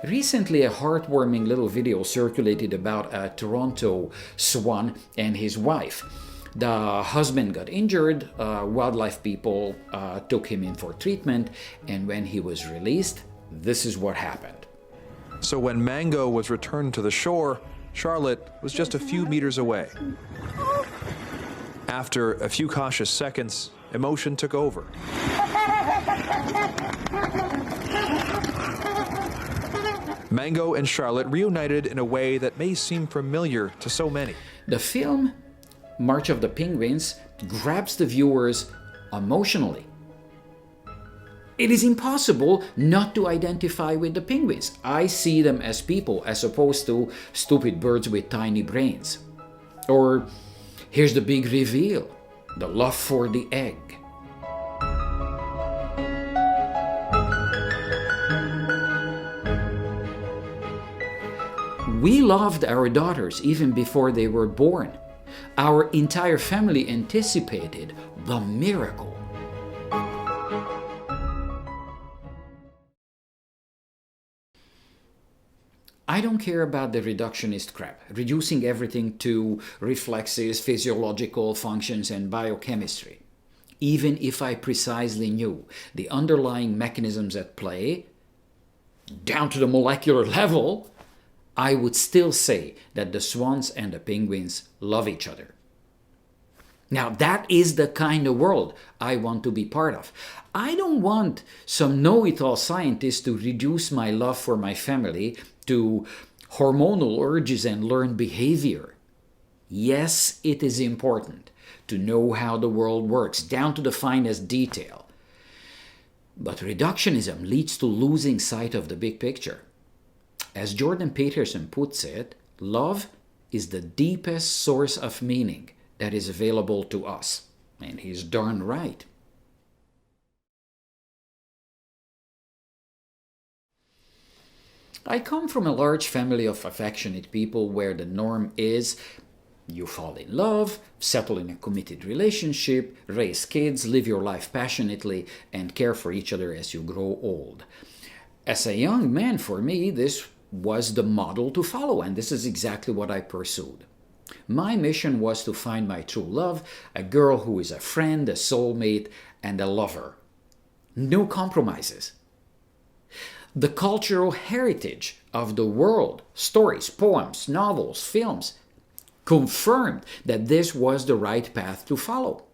Recently, a heartwarming little video circulated about a Toronto swan and his wife. The husband got injured, wildlife people took him in for treatment, and when he was released, this is what happened. So when Mango was returned to the shore, Charlotte was just a few meters away. After a few cautious seconds, emotion took over. Mango and Charlotte reunited in a way that may seem familiar to so many. The film March of the Penguins grabs the viewers emotionally. It is impossible not to identify with the penguins. I see them as people as opposed to stupid birds with tiny brains. Or here's the big reveal, the love for the egg. We loved our daughters even before they were born. Our entire family anticipated the miracle. I don't care about the reductionist crap, reducing everything to reflexes, physiological functions, and biochemistry. Even if I precisely knew the underlying mechanisms at play, down to the molecular level, I would still say that the swans and the penguins love each other. Now, that is the kind of world I want to be part of. I don't want some know-it-all scientist to reduce my love for my family to hormonal urges and learned behavior. Yes, it is important to know how the world works, down to the finest detail. But reductionism leads to losing sight of the big picture. As Jordan Peterson puts it, love is the deepest source of meaning that is available to us. And he's darn right. I come from a large family of affectionate people where the norm is you fall in love, settle in a committed relationship, raise kids, live your life passionately, and care for each other as you grow old. As a young man, for me, this was the model to follow, and this is exactly what I pursued. My mission was to find my true love, a girl who is a friend, a soulmate, and a lover. No compromises. The cultural heritage of the world, stories, poems, novels, films, confirmed that this was the right path to follow.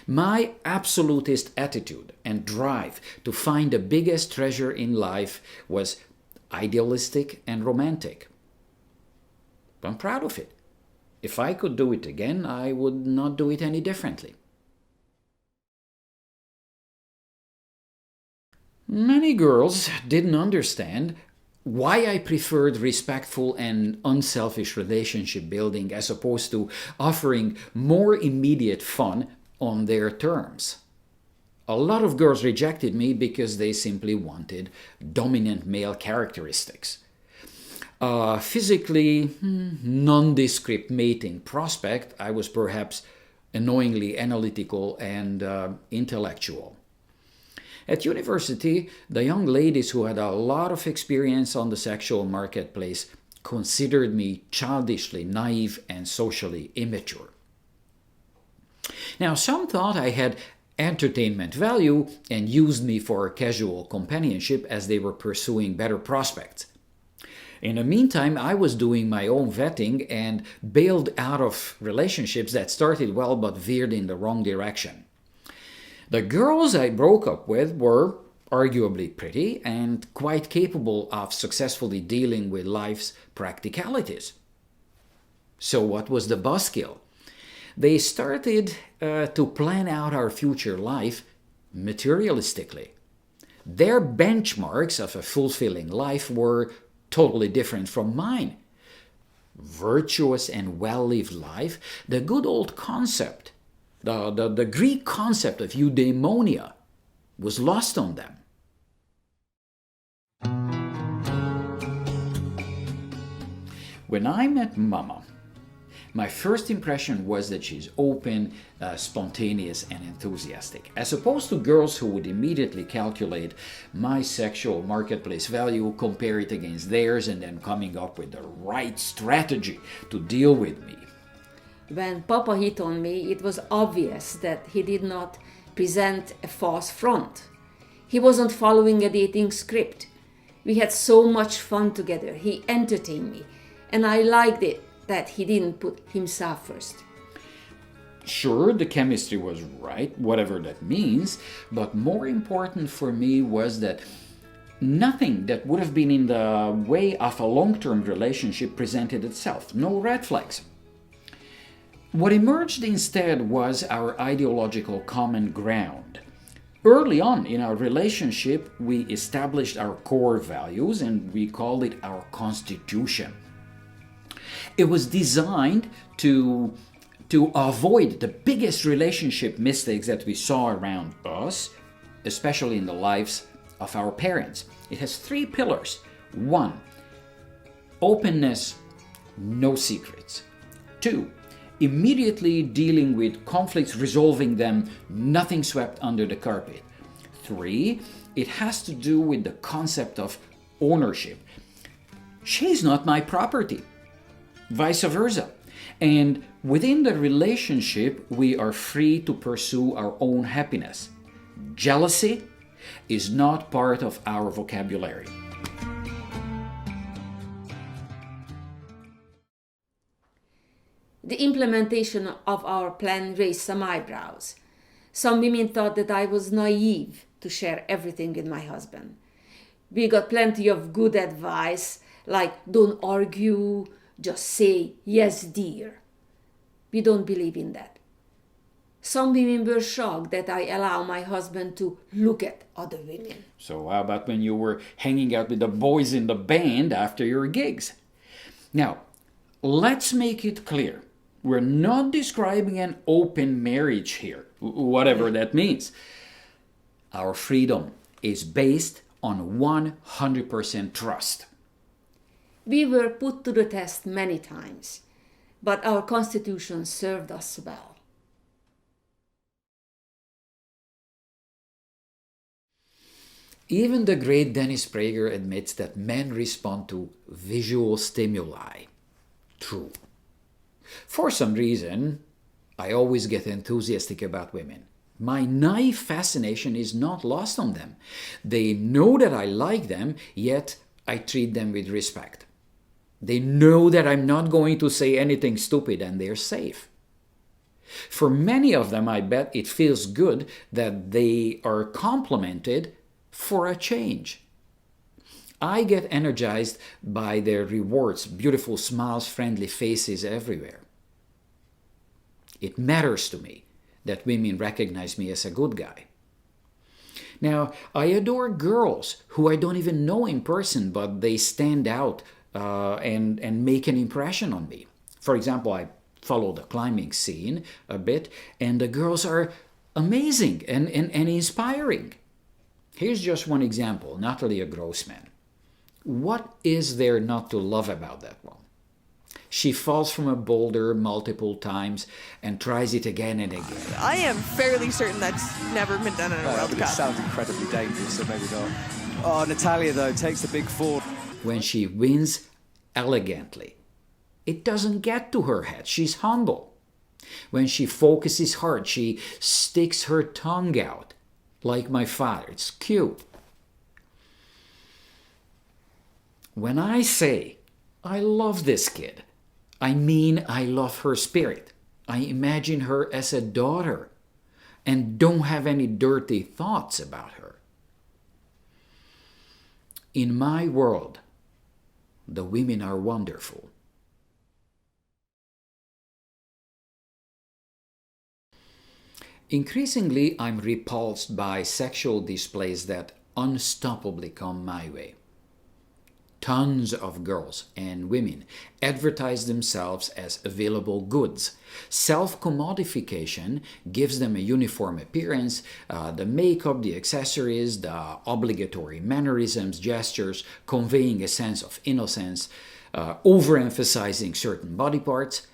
My absolutist attitude and drive to find the biggest treasure in life was idealistic and romantic. I'm proud of it. If I could do it again, I would not do it any differently. Many girls didn't understand why I preferred respectful and unselfish relationship building as opposed to offering more immediate fun on their terms. A lot of girls rejected me because they simply wanted dominant male characteristics. Physically nondescript mating prospect, I was perhaps annoyingly analytical and intellectual. At university, the young ladies who had a lot of experience on the sexual marketplace considered me childishly naive and socially immature. Now, some thought I had entertainment value and used me for casual companionship as they were pursuing better prospects. In the meantime, I was doing my own vetting and bailed out of relationships that started well but veered in the wrong direction. The girls I broke up with were arguably pretty and quite capable of successfully dealing with life's practicalities. So what was the buzzkill? They started to plan out our future life materialistically. Their benchmarks of a fulfilling life were totally different from mine. Virtuous and well-lived life, the good old concept, the Greek concept of eudaimonia, was lost on them. When I met Mama, My first impression was that she's open, spontaneous, and enthusiastic, as opposed to girls who would immediately calculate my sexual marketplace value, compare it against theirs, and then coming up with the right strategy to deal with me. When Papa hit on me, it was obvious that he did not present a false front. He wasn't following a dating script. We had so much fun together. He entertained me, and I liked it that he didn't put himself first. Sure, the chemistry was right, whatever that means, but more important for me was that nothing that would have been in the way of a long-term relationship presented itself. No red flags. What emerged instead was our ideological common ground. Early on in our relationship, we established our core values and we called it our constitution. It was designed to avoid the biggest relationship mistakes that we saw around us, especially in the lives of our parents. It has 3 pillars. 1, openness, no secrets. 2, immediately dealing with conflicts, resolving them, nothing swept under the carpet. 3, it has to do with the concept of ownership. She's not my property. Vice versa. And within the relationship, we are free to pursue our own happiness. Jealousy is not part of our vocabulary. The implementation of our plan raised some eyebrows. Some women thought that I was naive to share everything with my husband. We got plenty of good advice, like don't argue, just say, yes, dear. We don't believe in that. Some women were shocked that I allow my husband to look at other women. So how about when you were hanging out with the boys in the band after your gigs? Now, let's make it clear. We're not describing an open marriage here, whatever that means. Our freedom is based on 100% trust. We were put to the test many times, but our constitution served us well. Even the great Dennis Prager admits that men respond to visual stimuli. True. For some reason, I always get enthusiastic about women. My naive fascination is not lost on them. They know that I like them, yet I treat them with respect. They know that I'm not going to say anything stupid and they're safe. For many of them, I bet it feels good that they are complimented for a change. I get energized by their rewards, beautiful smiles, friendly faces everywhere. It matters to me that women recognize me as a good guy. Now, I adore girls who I don't even know in person, but they stand out and make an impression on me. For example, I follow the climbing scene a bit, and the girls are amazing and inspiring. Here's just one example, Natalia Grossman. What is there not to love about that one? She falls from a boulder multiple times and tries it again and again. I am fairly certain that's never been done in a World It Cup. sounds incredibly dangerous, so maybe not. Oh, Natalia, though, takes the big fall. When she wins elegantly, it doesn't get to her head. She's humble. When she focuses hard, she sticks her tongue out, like my father. It's cute. When I say, I love this kid, I mean I love her spirit. I imagine her as a daughter and don't have any dirty thoughts about her. In my world, the women are wonderful. Increasingly, I'm repulsed by sexual displays that unstoppably come my way. Tons of girls and women advertise themselves as available goods. Self-commodification gives them a uniform appearance, the makeup, the accessories, the obligatory mannerisms, gestures, conveying a sense of innocence, overemphasizing certain body parts.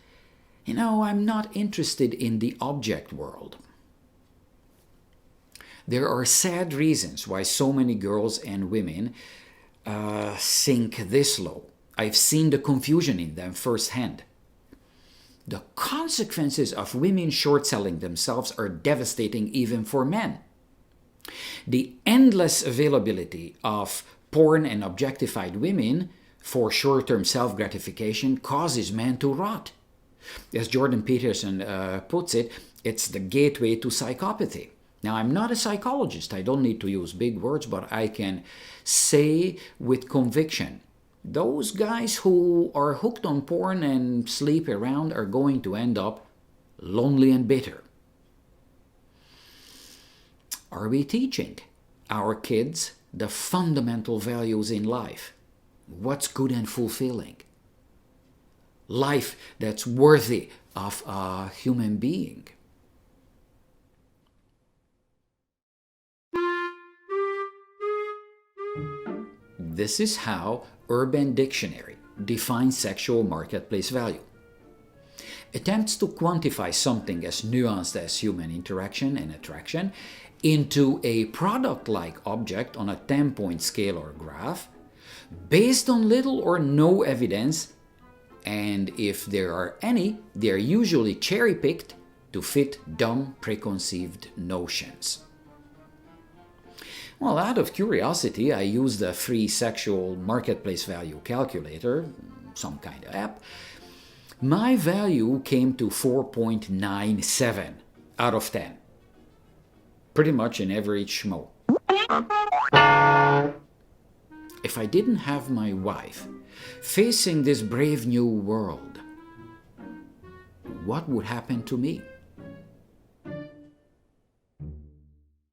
I'm not interested in the object world. There are sad reasons why so many girls and women sink this low. I've seen the confusion in them firsthand. The consequences of women short-selling themselves are devastating even for men. The endless availability of porn and objectified women for short-term self-gratification causes men to rot. As Jordan Peterson puts it, it's the gateway to psychopathy. Now, I'm not a psychologist. I don't need to use big words, but I can say with conviction, those guys who are hooked on porn and sleep around are going to end up lonely and bitter. Are we teaching our kids the fundamental values in life? What's good and fulfilling? Life that's worthy of a human being. This is how Urban Dictionary defines sexual marketplace value. Attempts to quantify something as nuanced as human interaction and attraction into a product-like object on a 10-point scale or graph, based on little or no evidence, and if there are any, they're usually cherry-picked to fit dumb preconceived notions. Well, out of curiosity, I used a free sexual marketplace value calculator, some kind of app. My value came to 4.97 out of 10. Pretty much an average schmo. If I didn't have my wife facing this brave new world, what would happen to me?